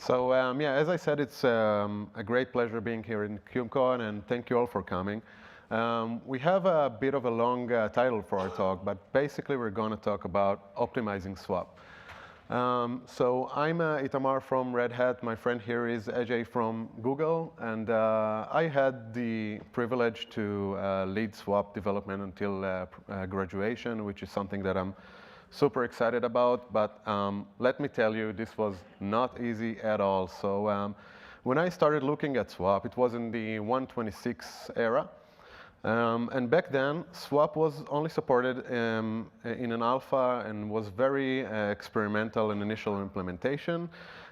Yeah, as I said, it's a great pleasure being here in KubeCon, and thank you all for coming. We have a bit of a long title for our talk, but basically we're going to talk about optimizing swap. I'm Itamar from Red Hat. My friend here is Ajay from Google, and I had the privilege to lead swap development until graduation, which is something that I'm super excited about. But let me tell you, this was not easy at all. When I started looking at swap, it was in the 126 era. And back then, swap was only supported in an alpha and was very experimental in initial implementation.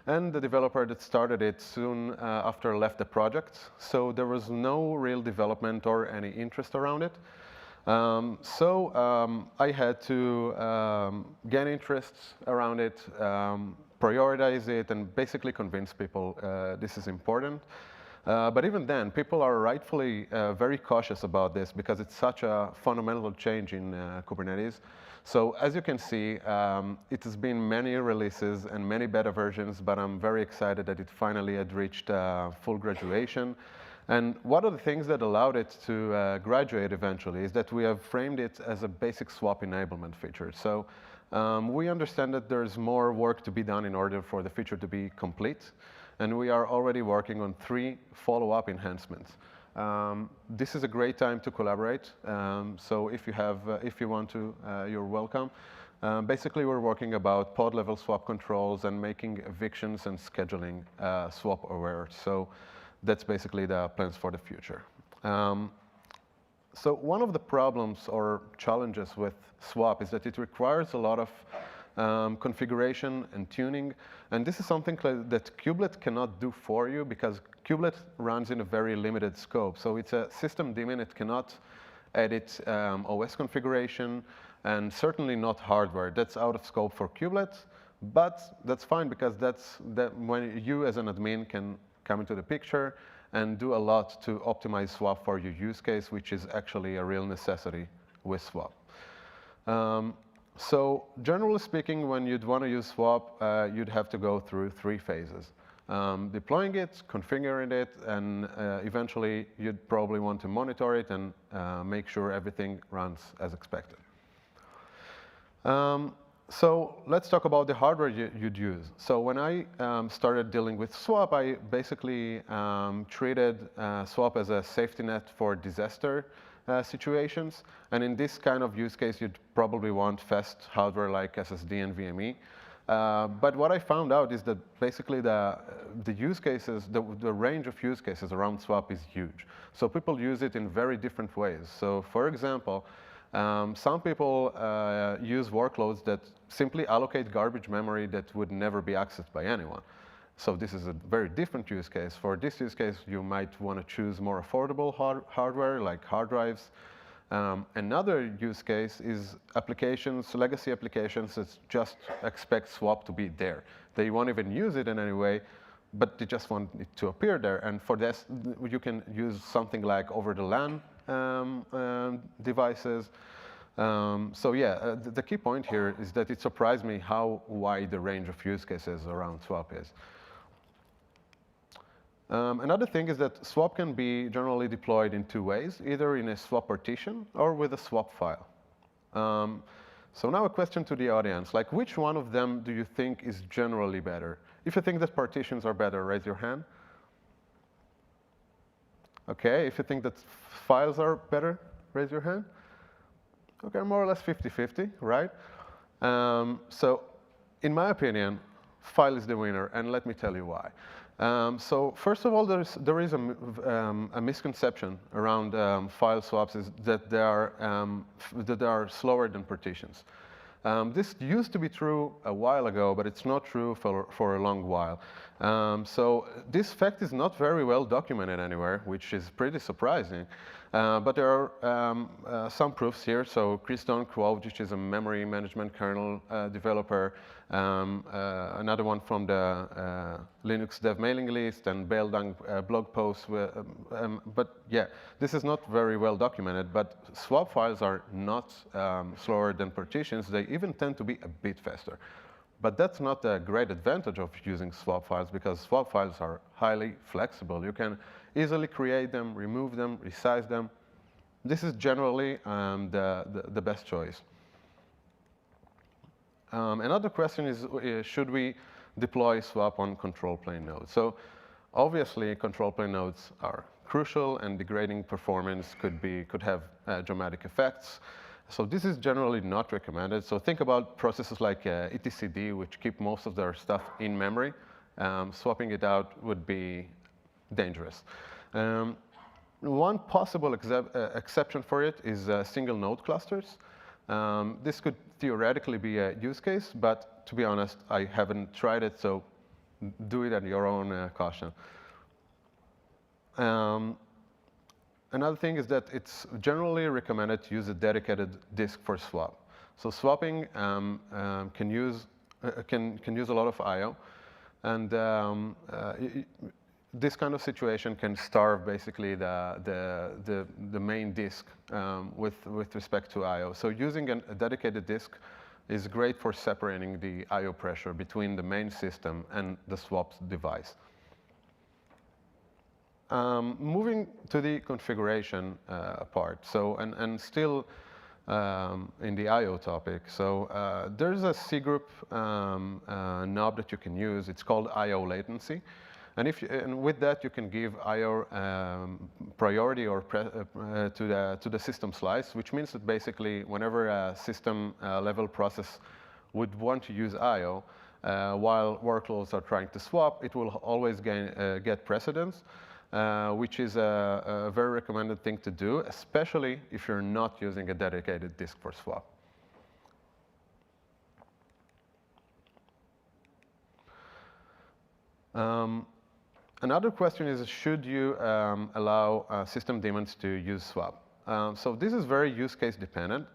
And the developer that started it soon after left the project. So there was no real development or any interest around it. I had to gain interest around it, prioritize it, and basically convince people this is important. But even then, people are rightfully very cautious about this because it's such a fundamental change in Kubernetes. So as you can see, it has been many releases and many beta versions, but I'm very excited that it finally had reached full graduation. And one of the things that allowed it to graduate eventually is that we have framed it as a basic swap enablement feature. So we understand that there's more work to be done in order for the feature to be complete. And we are already working on 3 follow-up enhancements. This is a great time to collaborate. So if you want to, you're welcome. Basically, we're working about pod-level swap controls and making evictions and scheduling swap aware. So that's basically the plans for the future. So one of the problems or challenges with swap is that it requires a lot of configuration and tuning. And this is something that kubelet cannot do for you because kubelet runs in a very limited scope. So it's a system daemon. It cannot edit OS configuration and certainly not hardware. That's out of scope for kubelet, but that's fine because that's when you as an admin can come into the picture and do a lot to optimize swap for your use case, which is actually a real necessity with swap. So generally speaking, when you'd want to use swap, you'd have to go through 3 phases. Deploying it, configuring it, and eventually you'd probably want to monitor it and make sure everything runs as expected. So let's talk about the hardware you'd use. So when I started dealing with swap, I basically treated swap as a safety net for disaster situations. And in this kind of use case, you'd probably want fast hardware like SSD and VME. But what I found out is that basically the use cases, the range of use cases around swap is huge. So people use it in very different ways. So for example, some people use workloads that simply allocate garbage memory that would never be accessed by anyone. So this is a very different use case. For this use case, you might want to choose more affordable hardware like hard drives. Another use case is applications, legacy applications that just expect swap to be there. They won't even use it in any way, but they just want it to appear there. And for this, you can use something like over-the-LAN devices. The key point here is that it surprised me how wide the range of use cases around swap is. Another thing is that swap can be generally deployed in 2 ways, either in a swap partition or with a swap file. So now a question to the audience, like which one of them do you think is generally better? If you think that partitions are better, raise your hand. Okay, if you think that files are better, raise your hand. Okay, more or less 50-50, right? So in my opinion, file is the winner, and let me tell you why. So first of all, there is a misconception around file swaps is that they are slower than partitions. This used to be true a while ago, but it's not true for a long while. So this fact is not very well documented anywhere, which is pretty surprising. But there are some proofs here. So Chris Quote, which is a memory management kernel developer, another one from the Linux dev mailing list, and Baildang blog posts. But yeah, this is not very well documented. But swap files are not slower than partitions. They even tend to be a bit faster. But that's not a great advantage of using swap files because swap files are highly flexible. You can easily create them, remove them, resize them. This is generally the best choice. Another question is, should we deploy swap on control plane nodes? So obviously, control plane nodes are crucial, and degrading performance could have dramatic effects. So this is generally not recommended. So think about processes like etcd, which keep most of their stuff in memory. Swapping it out would be dangerous. One possible exception for it is single node clusters. This could theoretically be a use case, but to be honest, I haven't tried it, so do it at your own caution. Another thing is that it's generally recommended to use a dedicated disk for swap. So swapping can use a lot of I/O, and this kind of situation can starve basically the main disk with respect to I/O. So using a dedicated disk is great for separating the I/O pressure between the main system and the swap device. Moving to the configuration part, so and still in the I/O topic. So there's a cgroup knob that you can use. It's called I/O latency, and with that you can give I/O priority or to the system slice, which means that basically whenever a system level process would want to use I/O while workloads are trying to swap, it will always get precedence. Which is a very recommended thing to do, especially if you're not using a dedicated disk for swap. Another question is, should you allow system daemons to use swap? So this is very use case dependent.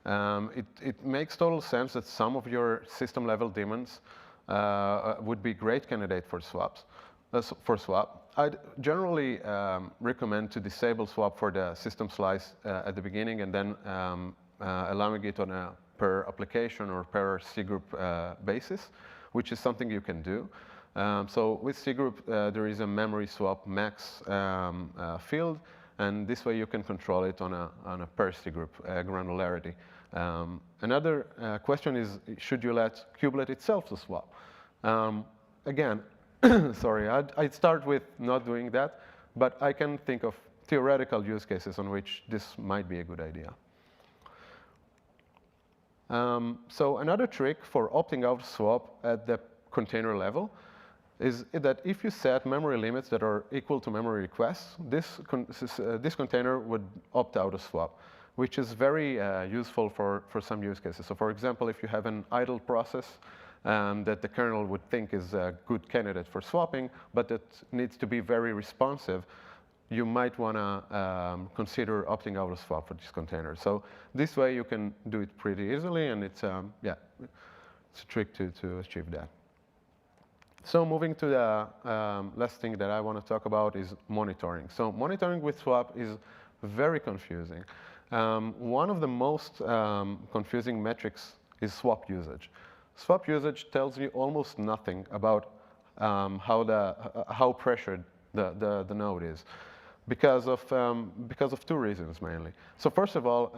It makes total sense that some of your system level daemons would be great candidate for swaps. I'd generally recommend to disable swap for the system slice at the beginning and then allowing it on a per application or per cgroup basis, which is something you can do. So with cgroup, there is a memory swap max field, and this way you can control it on a per cgroup granularity. Another question is, should you let kubelet itself to swap? Again, sorry, I'd start with not doing that, but I can think of theoretical use cases on which this might be a good idea. So another trick for opting out swap at the container level is that if you set memory limits that are equal to memory requests, this container would opt out of swap, which is very useful for some use cases. So for example, if you have an idle process that the kernel would think is a good candidate for swapping, but that needs to be very responsive, you might want to consider opting out of swap for this container. So this way you can do it pretty easily, and it's yeah, it's a trick to achieve that. So moving to the last thing that I want to talk about is monitoring. So monitoring with swap is very confusing. One of the most confusing metrics is swap usage. Swap usage tells you almost nothing about how pressured the node is, because of two reasons mainly. So first of all,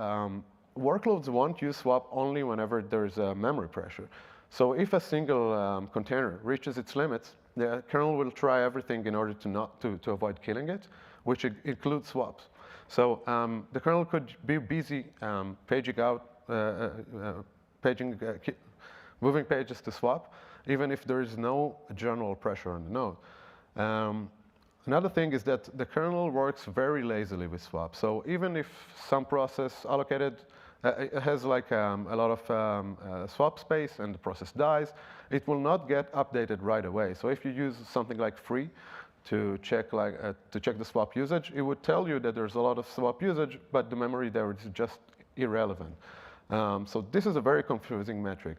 workloads won't use swap only whenever there's memory pressure. So if a single container reaches its limits, the kernel will try everything in order to avoid killing it, which includes swaps. So the kernel could be busy paging out, moving pages to swap, even if there is no general pressure on the node. Another thing is that the kernel works very lazily with swap. So even if some process allocated has like a lot of swap space and the process dies, it will not get updated right away. So if you use something like free to check the swap usage, it would tell you that there's a lot of swap usage, but the memory there is just irrelevant. So this is a very confusing metric.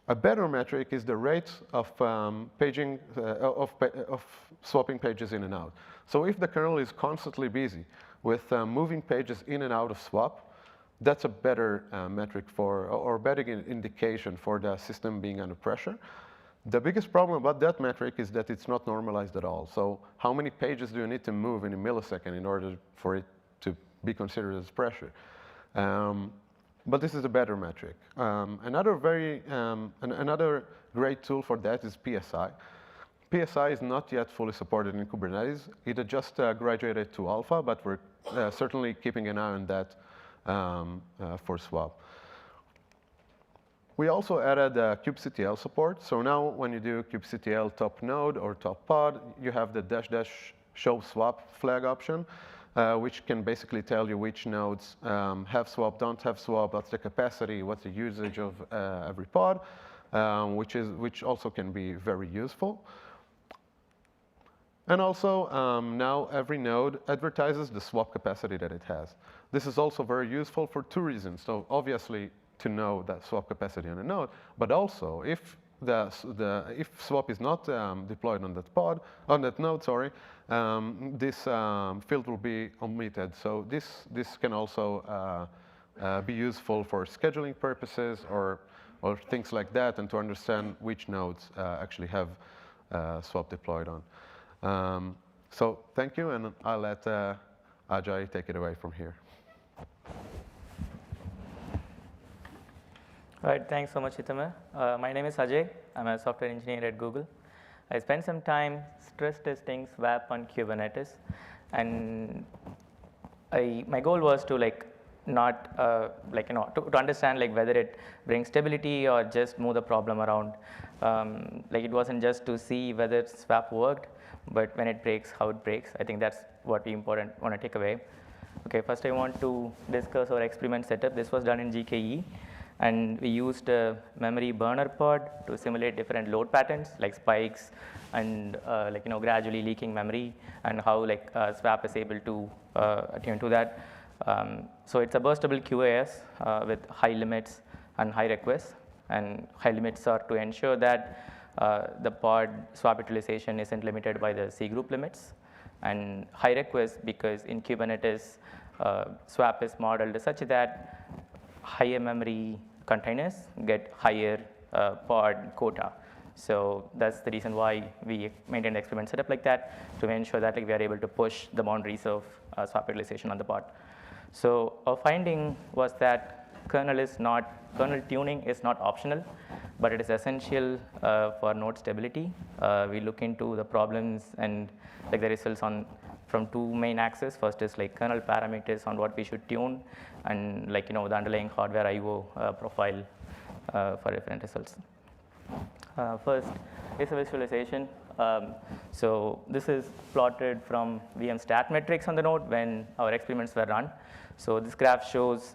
A better metric is the rate of swapping pages in and out. So if the kernel is constantly busy with moving pages in and out of swap, that's a better metric for, or better indication for the system being under pressure. The biggest problem about that metric is that it's not normalized at all. So how many pages do you need to move in a millisecond in order for it to be considered as pressure? But this is a better metric. Another great tool for that is PSI. PSI is not yet fully supported in Kubernetes. It had just graduated to alpha, but we're certainly keeping an eye on that for Swap. We also added kubectl support. So now when you do kubectl top node or top pod, you have the -- show swap flag option, which can basically tell you which nodes have swap, don't have swap, what's the capacity, what's the usage of every pod, which also can be very useful. And also, now every node advertises the swap capacity that it has. This is also very useful for two reasons. So obviously, to know that swap capacity on a node, but also if swap is not deployed on that node, sorry, this field will be omitted. So this can also be useful for scheduling purposes or things like that, and to understand which nodes actually have swap deployed on. So thank you, and I'll let Ajay take it away from here. All right, thanks so much, Itamar. My name is Ajay. I'm a software engineer at Google. I spent some time stress testing Swap on Kubernetes, and my goal was to to understand whether it brings stability or just move the problem around. It wasn't just to see whether Swap worked, but when it breaks, how it breaks. I think that's what we want to take away. Okay, first I want to discuss our experiment setup. This was done in GKE. And we used a memory burner pod to simulate different load patterns like spikes and gradually leaking memory, and how Swap is able to attune to that. So it's a burstable QoS with high limits and high requests. And high limits are to ensure that the pod swap utilization isn't limited by the C group limits. And high requests because in Kubernetes, Swap is modeled such that higher memory containers get higher pod quota. So that's the reason why we maintain the experiment setup like that, to ensure that we are able to push the boundaries of swap utilization on the pod. So our finding was that kernel tuning is not optional, but it is essential for node stability. We look into the problems and the results from two main axes. First is kernel parameters on what we should tune, and the underlying hardware I/O profile for different results. First is a visualization. So this is plotted from VM stat metrics on the node when our experiments were run. So this graph shows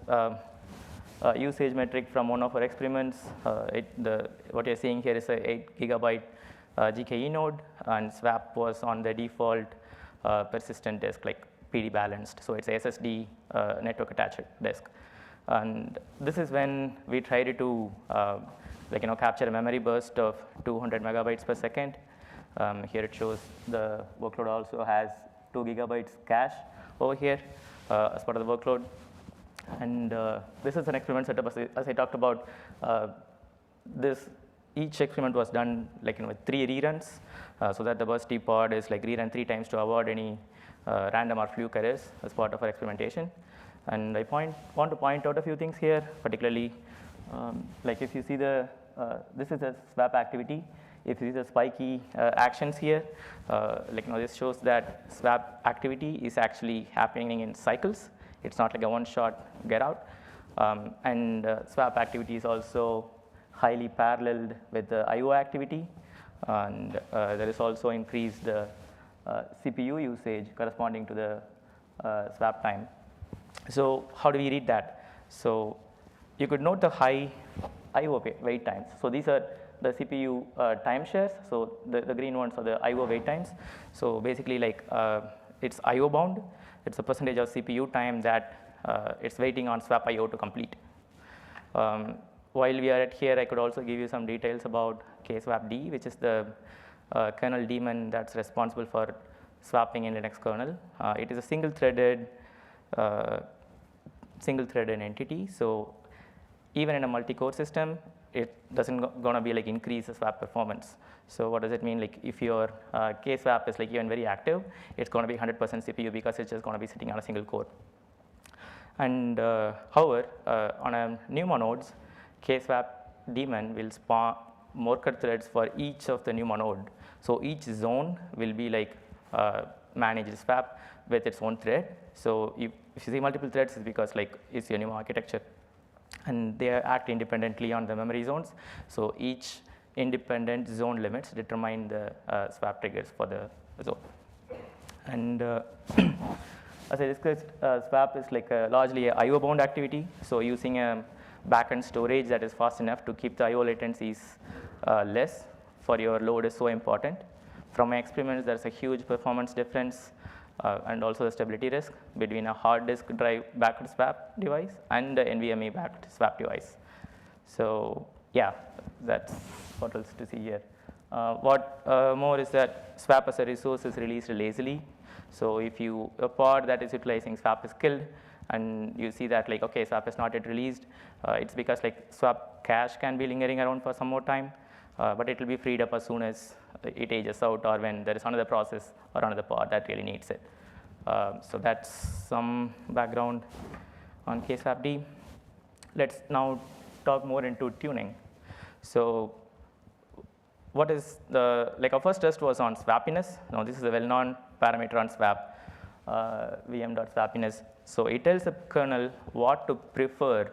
usage metric from one of our experiments. What you're seeing here is a 8 GB GKE node, and Swap was on the default persistent disk, PD balanced. So it's a SSD network attached disk. And this is when we tried to capture a memory burst of 200 megabytes per second. Here it shows the workload also has 2 gigabytes cache over here as part of the workload. And this is an experiment setup. As I talked about, each experiment was done with 3 reruns, so that the bursty pod is rerun 3 times to avoid any random or fluke errors as part of our experimentation. And I want to point out a few things here, particularly if you see this is a Swap activity. If you see the spiky actions here, this shows that Swap activity is actually happening in cycles. It's not like a one-shot get out. And Swap activity is also highly paralleled with the I/O activity, and there is also increased CPU usage corresponding to the Swap time. So how do we read that? So you could note the high I/O wait times. So these are the CPU time shares. So the green ones are the I/O wait times. So basically, it's I/O bound. It's a percentage of CPU time that it's waiting on Swap I/O to complete. While we are here, I could also give you some details about kswapd, which is the kernel daemon that's responsible for swapping in Linux kernel. It is a single-threaded single-threaded entity. So even in a multi-core system, it doesn't gonna be like increase the swap performance. So what does it mean? Like if your K-swap is like even very active, it's gonna be 100% CPU because it's just gonna be sitting on a single core. And however, on a NUMA nodes, K-swap daemon will spawn worker threads for each of the NUMA node. So each zone will be like managed swap with its own thread. So if you see multiple threads, it's because like it's your NUMA architecture. And they act independently on the memory zones. So each independent zone limits determine the swap triggers for the zone. And as I discussed, swap is like largely a IO bound activity. So using a backend storage that is fast enough to keep the IO latencies less for your load is so important. From my experiments, there's a huge performance difference and also the stability risk between a hard disk drive backed swap device and the NVMe backed swap device. So yeah, that's what else to see here. What more is that swap as a resource is released lazily. So if a pod that is utilizing swap is killed, and you see that like, okay, swap is not yet released, it's because like swap cache can be lingering around for some more time, but it will be freed up as soon as it ages out or when there is another process or another pod that really needs it. So that's some background on K-swapd. Let's now talk more into tuning. So what is like our first test was on swappiness. Now this is a well-known parameter on swap, vm.swappiness. So it tells the kernel what to prefer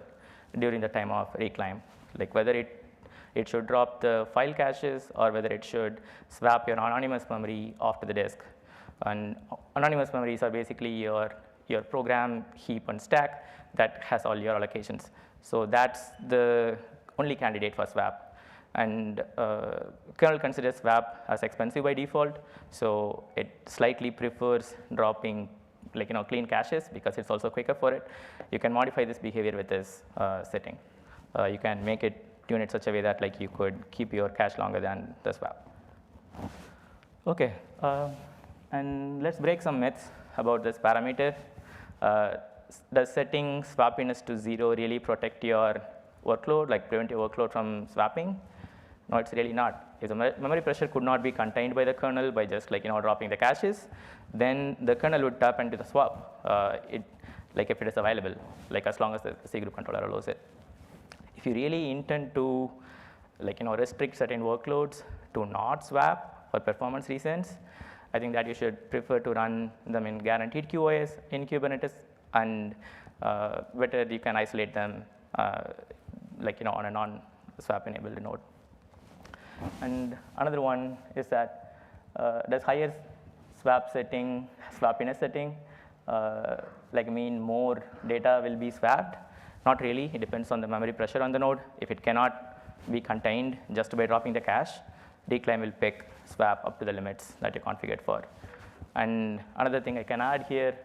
during the time of reclaim, like whether it should drop the file caches or whether it should swap your anonymous memory off to the disk. And anonymous memories are basically your program heap and stack that has all your allocations. So that's the only candidate for swap. And kernel considers swap as expensive by default, so it slightly prefers dropping like clean caches because it's also quicker for it. You can modify this behavior with this setting. You can make it tune it such a way that like you could keep your cache longer than the swap. Okay, and let's break some myths about this parameter. Does setting swappiness to 0 really protect your workload, like prevent your workload from swapping? No, it's really not. If the memory pressure could not be contained by the kernel by just like dropping the caches, then the kernel would tap into the swap, like if it is available, like as long as the C group controller allows it. If you really intend to like restrict certain workloads to not swap for performance reasons, I think that you should prefer to run them in guaranteed QoS in Kubernetes, and better you can isolate them like on a non-swap enabled node. And another one is that does higher swappiness setting like mean more data will be swapped? Not really. It depends on the memory pressure on the node. If it cannot be contained just by dropping the cache, decline will pick swap up to the limits that you configured for. And another thing I can add here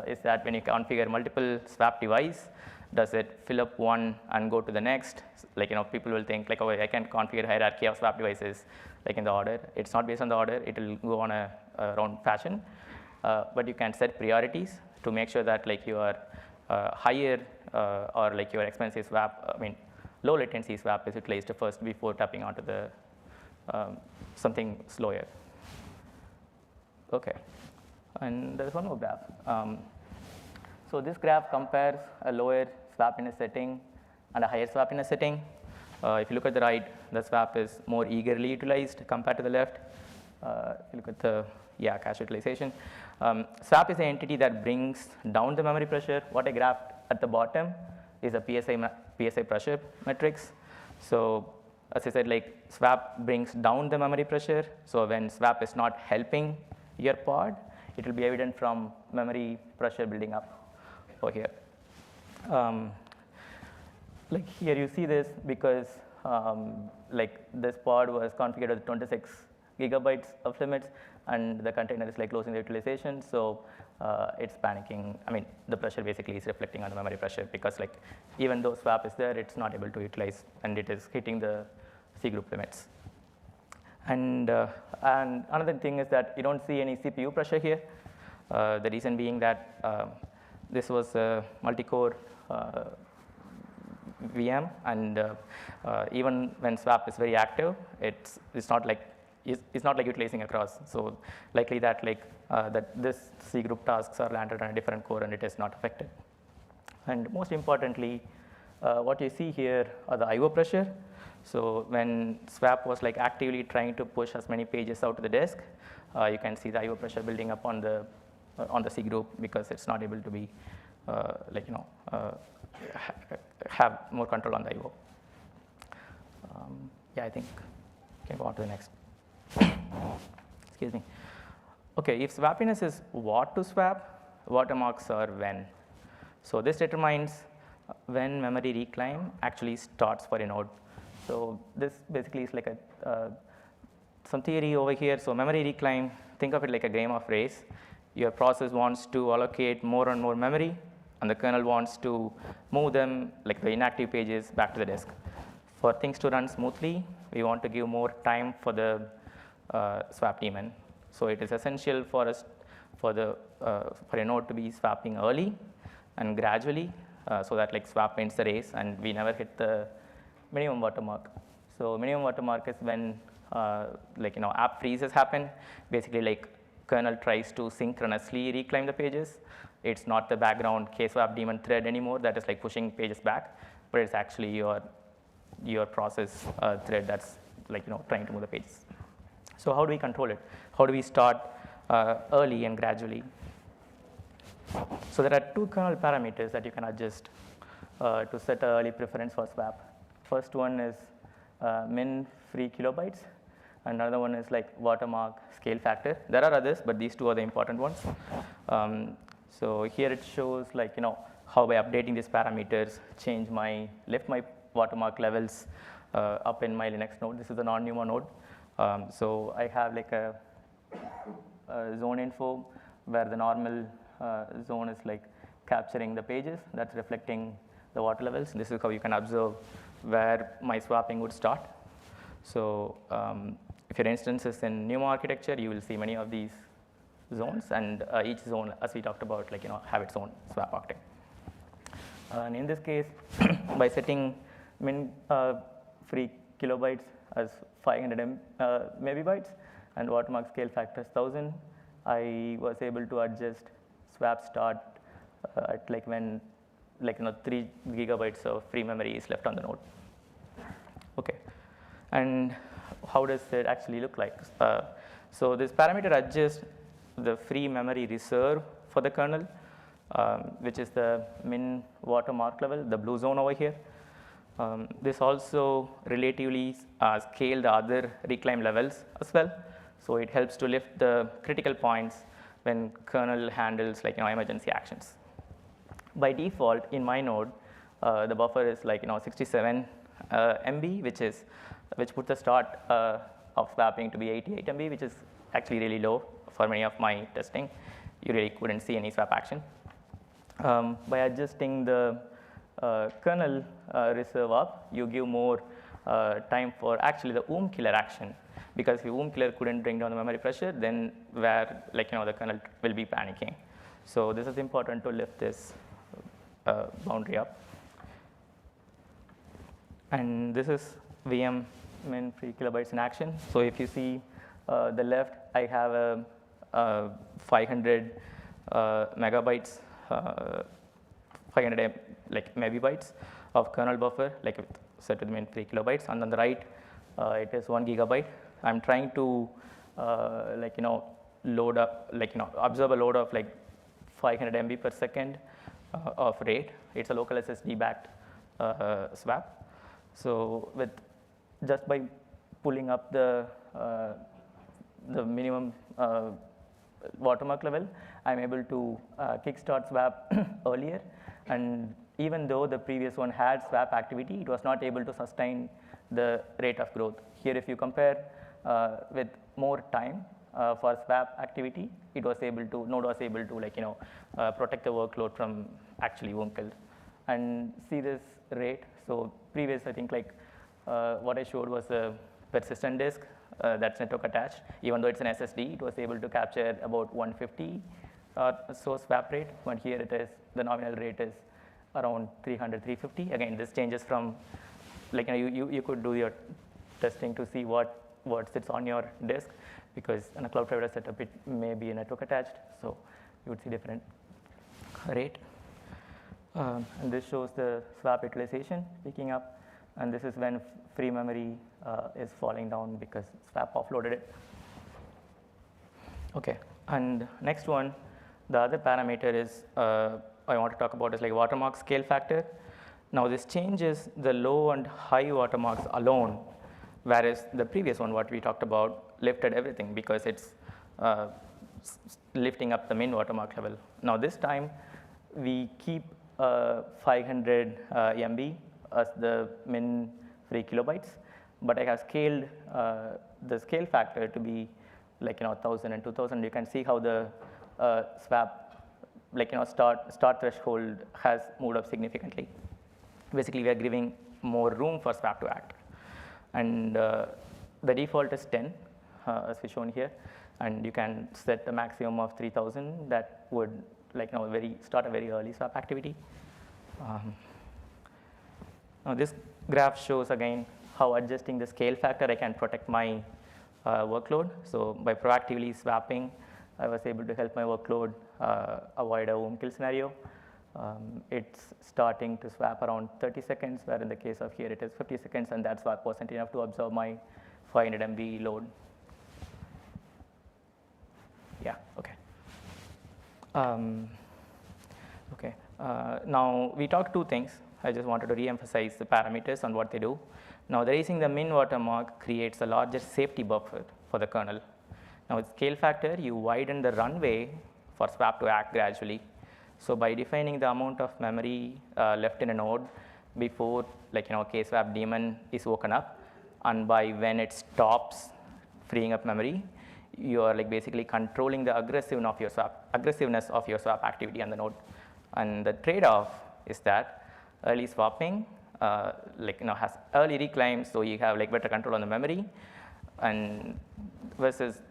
is that when you configure multiple swap device, does it fill up one and go to the next? Like people will think like, oh, I can configure hierarchy of swap devices like in the order. It's not based on the order. It will go on a round fashion. But you can set priorities to make sure that like your higher or like your expensive swap, low latency swap is utilized first before tapping onto the something slower. Okay, and there's one more graph. So this graph compares a lower swappiness setting and a higher swappiness setting. If you look at the right, the swap is more eagerly utilized compared to the left. If you look at the cache utilization. Swap is the entity that brings down the memory pressure. What I graphed at the bottom is a PSI pressure matrix. So as I said, like swap brings down the memory pressure. So when swap is not helping your pod, it will be evident from memory pressure building up over here. Like here you see this because like this pod was configured with 26 gigabytes of limits, and the container is like losing the utilization, so it's panicking. The pressure basically is reflecting on the memory pressure because like even though swap is there, it's not able to utilize, and it is hitting the C group limits. And another thing is that you don't see any CPU pressure here. The reason being that this was a multi-core VM, and even when swap is very active, it's not like utilizing across. So likely that that this C group tasks are landed on a different core and it is not affected. And most importantly, what you see here are the I/O pressure. So when swap was actively trying to push as many pages out to the disk, you can see the I/O pressure building up on the C group because it's not able to be have more control on the I/O. Yeah, I think we can go on to the next. Excuse me. Okay, if swappiness is what to swap, watermarks are when. So this determines when memory reclaim actually starts for a node. So this basically is like some theory over here. So memory reclaim, think of it like a game of race. Your process wants to allocate more and more memory, and the kernel wants to move them, like the inactive pages, back to the disk. For things to run smoothly, we want to give more time for the swap daemon. So it is essential for us for a node to be swapping early and gradually, so that swap wins the race and we never hit the minimum watermark. So minimum watermark is when app freezes happen. Basically, kernel tries to synchronously reclaim the pages. It's not the background kswap daemon thread anymore that is pushing pages back, but it's actually your process thread that's trying to move the pages. So how do we control it? How do we start early and gradually? So there are two kernel parameters that you can adjust to set an early preference for swap. First one is min free kilobytes, and another one is watermark scale factor. There are others, but these two are the important ones. So here it shows how by updating these parameters lift my watermark levels up in my Linux node. This is a non-NUMA node. So I have a zone info where the normal zone is capturing the pages that's reflecting the water levels. This is how you can observe where my swapping would start. So if your instance is in NUMA architecture, you will see many of these zones, and each zone, as we talked about, have its own swap octet. And in this case, by setting min free kilobytes as 500 megabytes and watermark scale factor 1000, I was able to adjust swap start at when 3 gigabytes of free memory is left on the node. Okay, and how does it actually look like? So this parameter adjusts the free memory reserve for the kernel, which is the min watermark level, the blue zone over here. This also relatively scale the other reclaim levels as well. So it helps to lift the critical points when kernel handles emergency actions. By default, in my node, the buffer is 67 MB, which puts the start of swapping to be 88 MB, which is actually really low for many of my testing. You really couldn't see any swap action. By adjusting the kernel reserve up, you give more time for actually the killer action, because if killer couldn't bring down the memory pressure, then where the kernel will be panicking. So this is important to lift this boundary up. And this is VM min free kilobytes in action. So if you see the left, I have a 500 megabytes, 500 megabytes of kernel buffer, set to the min 3 kilobytes, and on the right, it is 1 gigabyte. I'm trying to load up, observe a load of 500 MB per second of rate. It's a local SSD backed swap. So with just by pulling up the minimum watermark level, I'm able to kickstart swap earlier. And even though the previous one had swap activity, it was not able to sustain the rate of growth. Here, if you compare with more time for swap activity, node was able to protect the workload from actually kill. And see this rate. So previous, I think what I showed was a persistent disk that's network attached. Even though it's an SSD, it was able to capture about 150 so swap rate. But here it is, the nominal rate is around 300, 350. Again, this changes from, like, you could do your testing to see what sits on your disk, because in a cloud provider setup, it may be a network attached, so you would see different rate. And this shows the swap utilization picking up, and this is when free memory is falling down because swap offloaded it. Okay, and next one, the other parameter is I want to talk about is like watermark scale factor. Now this changes the low and high watermarks alone, whereas the previous one, what we talked about, lifted everything because it's lifting up the min watermark level. Now this time, we keep 500 MB as the min free kilobytes, but I have scaled the scale factor to be like 1,000 and 2,000. You can see how the swap, like start threshold has moved up significantly. Basically, we are giving more room for swap to act, and the default is 10, as we shown here, and you can set a maximum of 3,000 that would start a very early swap activity. Now this graph shows again how adjusting the scale factor I can protect my workload. So by proactively swapping, I was able to help my workload avoid a home kill scenario. It's starting to swap around 30 seconds, where in the case of here it is 50 seconds, and that swap wasn't enough to absorb my 500 MB load. Yeah, okay. Now we talked two things. I just wanted to re-emphasize the parameters and what they do. Now the raising the min watermark creates a larger safety buffer for the kernel. Now with scale factor, you widen the runway for swap to act gradually. So by defining the amount of memory left in a node before K-swap daemon is woken up, and by when it stops freeing up memory, you are basically controlling the aggressiveness of your swap activity on the node. And the trade-off is that early swapping has early reclaim, so you have better control on the memory, and versus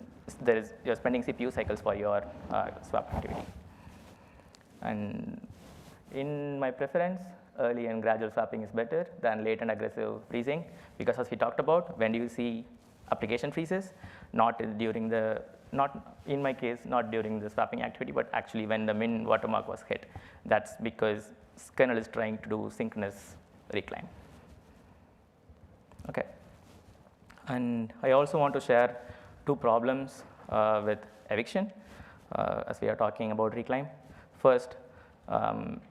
you're spending CPU cycles for your swap activity. And in my preference, early and gradual swapping is better than late and aggressive freezing, because as we talked about, when do you see application freezes? Not in my case, not during the swapping activity, but actually when the min watermark was hit. That's because kernel is trying to do synchronous reclaim. Okay. And I also want to share two problems with eviction as we are talking about reclaim. First,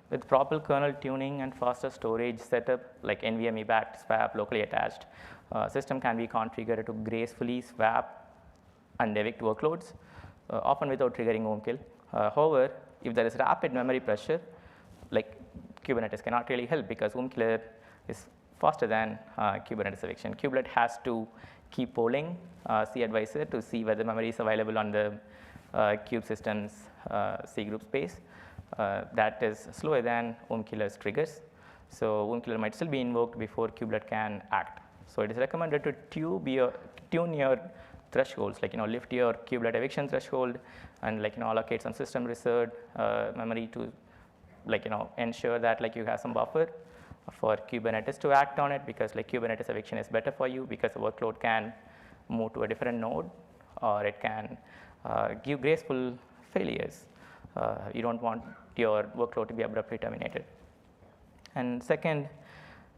with proper kernel tuning and faster storage setup like NVMe backed swap locally attached, system can be configured to gracefully swap and evict workloads, often without triggering home kill. However, if there is rapid memory pressure, like Kubernetes cannot really help, because home killer is faster than Kubernetes eviction. Kubelet has to keep polling cAdvisor to see whether memory is available on the kube system's C group space. That is slower than home killer's triggers. So home killer might still be invoked before kubelet can act. So it is recommended to tune your thresholds, lift your kubelet eviction threshold, and allocate some system reserved memory to ensure that you have some buffer for Kubernetes to act on it, because Kubernetes eviction is better for you because the workload can move to a different node, or it can give graceful failures. You don't want your workload to be abruptly terminated. And second,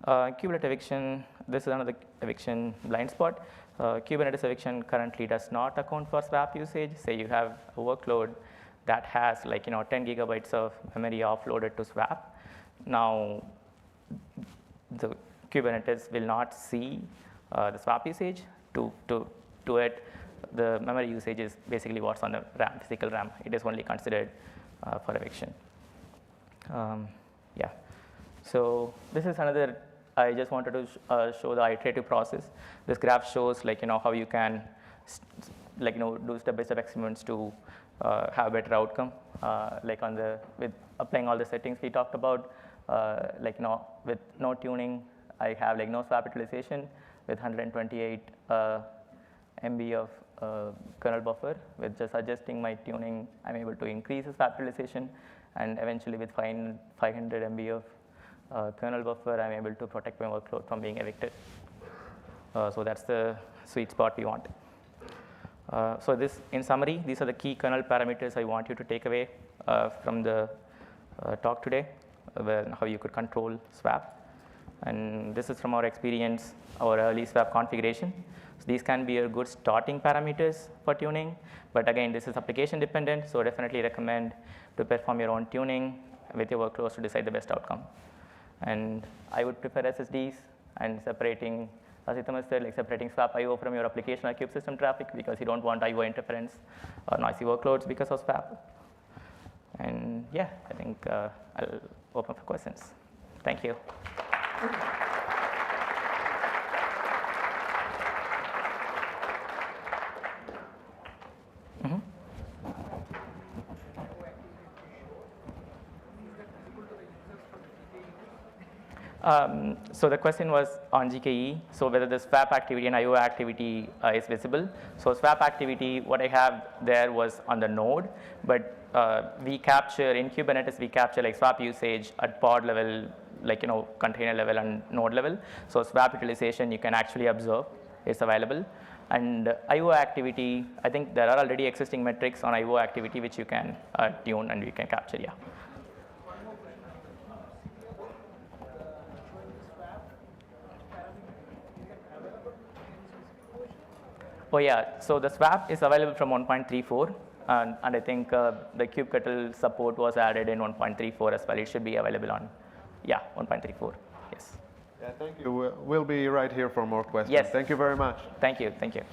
kubelet eviction, this is another eviction blind spot. Kubernetes eviction currently does not account for swap usage. Say you have a workload that has 10 gigabytes of memory offloaded to swap. Now, the Kubernetes will not see the swap usage. To it, the memory usage is basically what's on the RAM, physical RAM. It is only considered for eviction. Yeah. So this is another. I just wanted to show the iterative process. This graph shows how you can do step-by-step experiments to have a better outcome. With applying all the settings we talked about, with no tuning, I have no swap utilization. With 128 MB of kernel buffer, with just adjusting my tuning, I'm able to increase the swap utilization, and eventually with 500 MB of kernel buffer, I'm able to protect my workload from being evicted. So that's the sweet spot we want. So this, in summary, these are the key kernel parameters I want you to take away from the talk today, how you could control swap. And this is from our experience, our early swap configuration. So these can be a good starting parameters for tuning, but again, this is application dependent, so definitely recommend to perform your own tuning with your workloads to decide the best outcome. And I would prefer SSDs and separating, as Itamar said, like separating swap IO from your application or kube system traffic, because you don't want IO interference or noisy workloads because of swap. And yeah, I think I'll open for questions. Thank you. So the question was on GKE, so whether the swap activity and IO activity is visible. So swap activity, what I have there was on the node, but we capture, in Kubernetes, we capture like swap usage at pod level, like container level and node level. So swap utilization you can actually observe, it's available. And IO activity, I think there are already existing metrics on IO activity which you can tune and we can capture, yeah. Oh yeah, so the swap is available from 1.34, and I think the kubectl support was added in 1.34 as well. It should be available on, yeah, 1.34, yes. Yeah, thank you. We'll be right here for more questions. Yes. Thank you very much. Thank you, thank you.